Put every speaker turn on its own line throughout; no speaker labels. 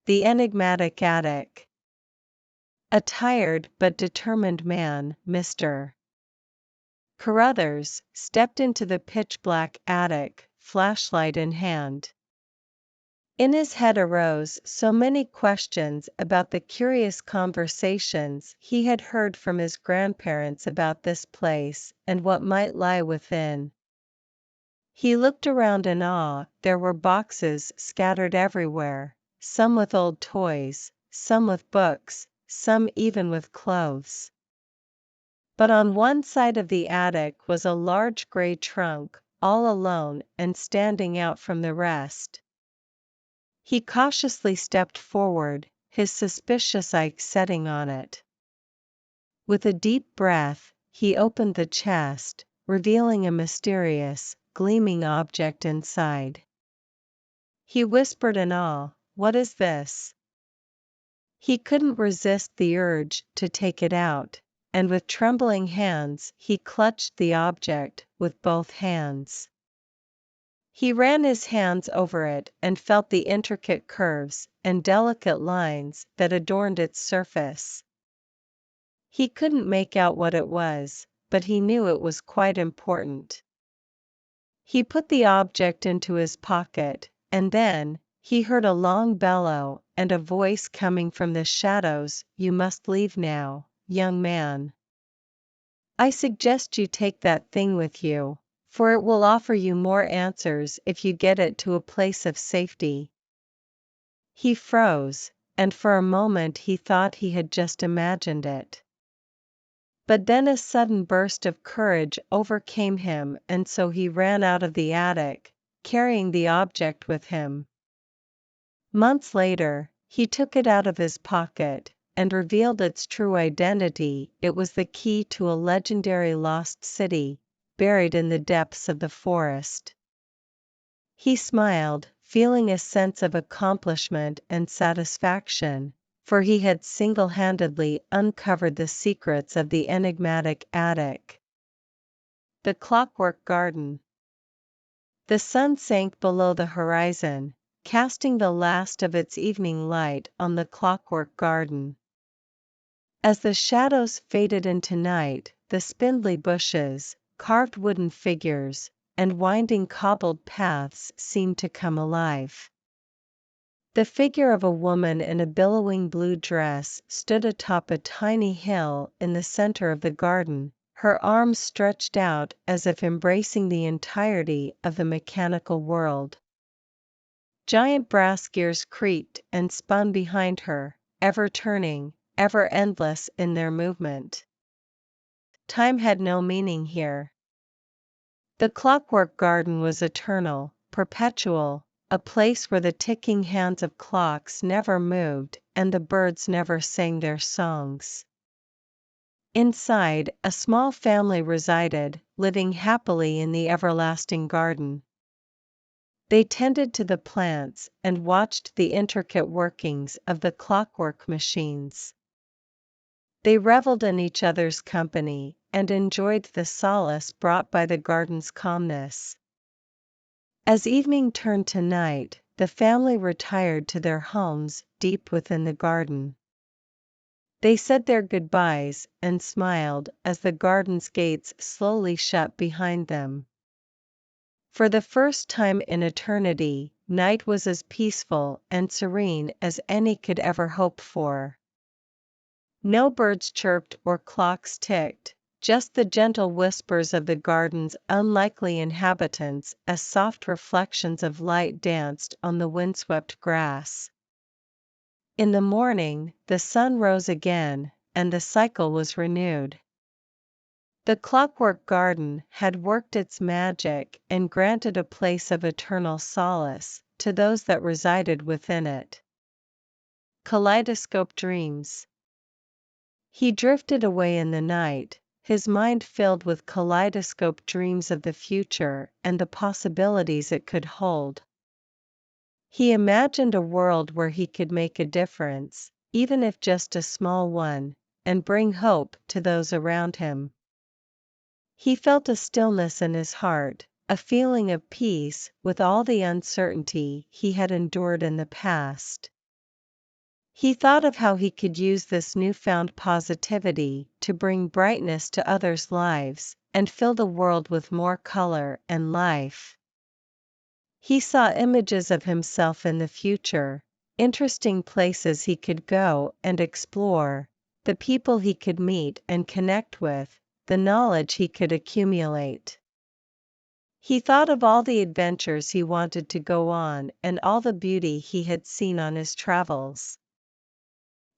The enigmatic attic. A tired but determined man, Mr. Carruthers, stepped into the pitch-black attic, flashlight in hand. In his head arose so many questions about the curious conversations he had heard from his grandparents about this place and what might lie within. He looked around in awe. There were boxes scattered everywhere, some with old toys, some with books, some even with clothes. But on one side of the attic was a large gray trunk, all alone and standing out from the rest. He cautiously stepped forward, his suspicious eye setting on it. With a deep breath, he opened the chest, revealing a mysterious, gleaming object inside. He whispered in awe, "What is this?" He couldn't resist the urge to take it out, and with trembling hands he clutched the object with both hands. He ran his hands over it and felt the intricate curves and delicate lines that adorned its surface. He couldn't make out what it was, but he knew it was quite important. He put the object into his pocket, and then he heard a long bellow and a voice coming from the shadows, "You must leave now, young man. I suggest you take that thing with you, for it will offer you more answers if you get it to a place of safety." He froze, and for a moment he thought he had just imagined it. But then a sudden burst of courage overcame him, and so he ran out of the attic, carrying the object with him. Months later, he took it out of his pocket and revealed its true identity. It was the key to a legendary lost city, buried in the depths of the forest. He smiled, feeling a sense of accomplishment and satisfaction, for he had single-handedly uncovered the secrets of the enigmatic attic. The Clockwork Garden. The sun sank below the horizon, casting the last of its evening light on the Clockwork Garden. As the shadows faded into night, the spindly bushes, carved wooden figures, and winding cobbled paths seemed to come alive. The figure of a woman in a billowing blue dress stood atop a tiny hill in the center of the garden, her arms stretched out as if embracing the entirety of the mechanical world. Giant brass gears creaked and spun behind her, ever turning, ever endless in their movement. Time had no meaning here. The Clockwork Garden was eternal, perpetual, a place where the ticking hands of clocks never moved and the birds never sang their songs. Inside, a small family resided, living happily in the everlasting garden. They tended to the plants and watched the intricate workings of the clockwork machines. They reveled in each other's company and enjoyed the solace brought by the garden's calmness. As evening turned to night, the family retired to their homes deep within the garden. They said their goodbyes and smiled as the garden's gates slowly shut behind them. For the first time in eternity, night was as peaceful and serene as any could ever hope for. No birds chirped or clocks ticked, just the gentle whispers of the garden's unlikely inhabitants as soft reflections of light danced on the windswept grass. In the morning, the sun rose again, and the cycle was renewed. The Clockwork Garden had worked its magic and granted a place of eternal solace to those that resided within it. Kaleidoscope dreams. He drifted away in the night, his mind filled with kaleidoscope dreams of the future and the possibilities it could hold. He imagined a world where he could make a difference, even if just a small one, and bring hope to those around him. He felt a stillness in his heart, a feeling of peace with all the uncertainty he had endured in the past. He thought of how he could use this newfound positivity to bring brightness to others' lives and fill the world with more color and life. He saw images of himself in the future, interesting places he could go and explore, the people he could meet and connect with, the knowledge he could accumulate. He thought of all the adventures he wanted to go on and all the beauty he had seen on his travels.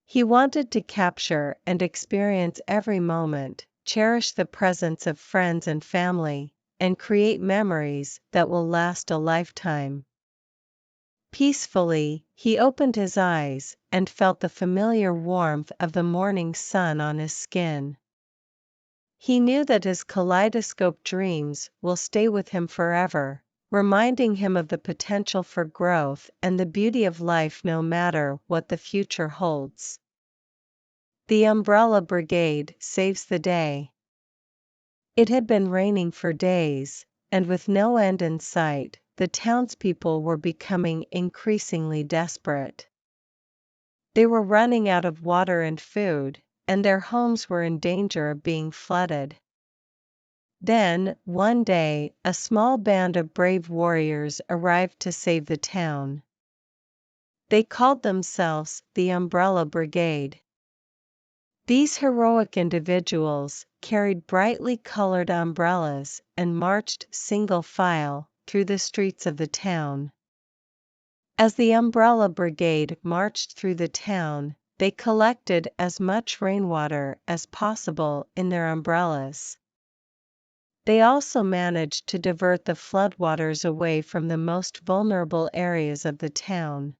He wanted to capture and experience every moment, cherish the presence of friends and family, and create memories that will last a lifetime. Peacefully, he opened his eyes and felt the familiar warmth of the morning sun on his skin. He knew that his kaleidoscope dreams will stay with him forever, reminding him of the potential for growth and the beauty of life no matter what the future holds. The Umbrella Brigade saves the day. It had been raining for days, and with no end in sight, the townspeople were becoming increasingly desperate. They were running out of water and food, and their homes were in danger of being flooded. Then, one day, a small band of brave warriors arrived to save the town. They called themselves the Umbrella Brigade. These heroic individuals carried brightly colored umbrellas and marched single file through the streets of the town. As the Umbrella Brigade marched through the town, they collected as much rainwater as possible in their umbrellas. They also managed to divert the floodwaters away from the most vulnerable areas of the town.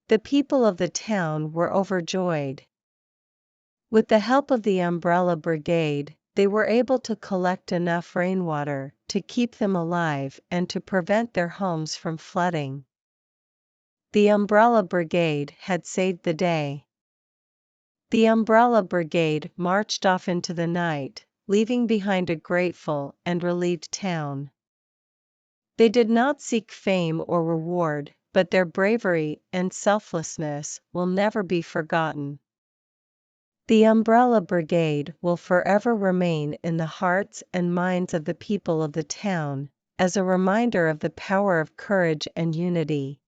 The people of the town were overjoyed. With the help of the Umbrella Brigade, they were able to collect enough rainwater to keep them alive and to prevent their homes from flooding. The Umbrella Brigade had saved the day. The Umbrella Brigade marched off into the night, leaving behind a grateful and relieved town. They did not seek fame or reward, but their bravery and selflessness will never be forgotten. The Umbrella Brigade will forever remain in the hearts and minds of the people of the town, as a reminder of the power of courage and unity.